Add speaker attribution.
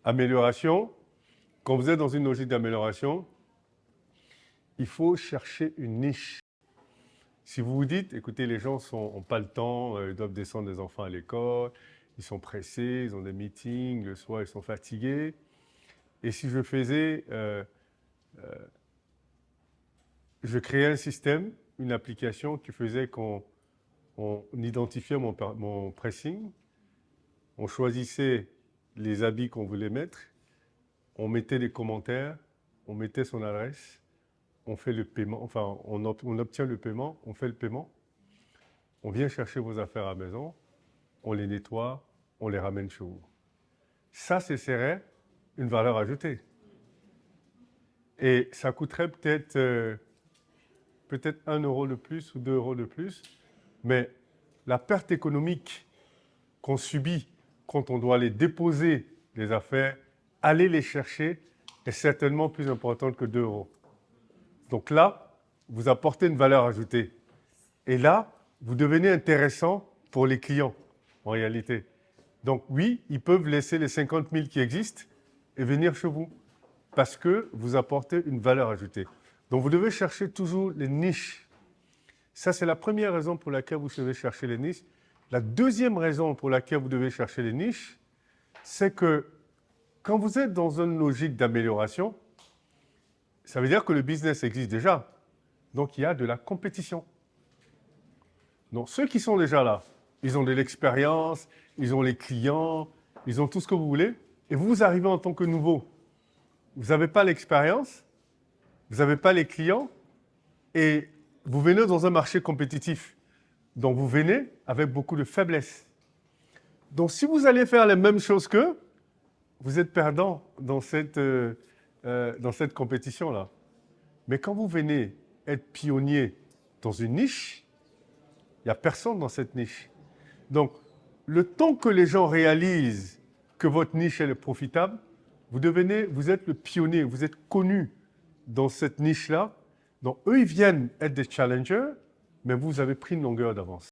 Speaker 1: Amélioration. Quand vous êtes dans une logique d'amélioration, il faut chercher une niche. Si vous vous dites, écoutez, les gens n'ont pas le temps, ils doivent descendre des enfants à l'école, ils sont pressés, ils ont des meetings, le soir ils sont fatigués. Et si je faisais, je créais un système, une application qui faisait qu'on identifiait mon pressing, on choisissait les habits qu'on voulait mettre, on mettait des commentaires, on mettait son adresse, on fait le paiement, enfin on obtient le paiement, on fait le paiement, on vient chercher vos affaires à la maison, on les nettoie, on les ramène chez vous. Ça, ce serait une valeur ajoutée. Et ça coûterait peut-être 1 euro de plus ou 2 euros de plus, mais la perte économique qu'on subit quand on doit aller déposer les affaires, aller les chercher, est certainement plus importante que 2 euros. Donc là, vous apportez une valeur ajoutée. Et là, vous devenez intéressant pour les clients, en réalité. Donc oui, ils peuvent laisser les 50 000 qui existent et venir chez vous parce que vous apportez une valeur ajoutée. Donc vous devez chercher toujours les niches. Ça, c'est la première raison pour laquelle vous devez chercher les niches. La deuxième raison pour laquelle vous devez chercher les niches, c'est que quand vous êtes dans une logique d'amélioration, ça veut dire que le business existe déjà. Donc il y a de la compétition. Donc ceux qui sont déjà là, ils ont de l'expérience, ils ont les clients, ils ont tout ce que vous voulez. Et vous arrivez en tant que nouveau. Vous n'avez pas l'expérience, vous n'avez pas les clients et vous venez dans un marché compétitif. Donc vous venez avec beaucoup de faiblesses. Donc si vous allez faire les mêmes choses qu'eux, vous êtes perdant dans cette compétition-là. Mais quand vous venez être pionnier dans une niche, il n'y a personne dans cette niche. Donc, le temps que les gens réalisent que votre niche est profitable, vous êtes le pionnier, vous êtes connu dans cette niche-là. Donc, eux, ils viennent être des challengers, mais vous avez pris une longueur d'avance.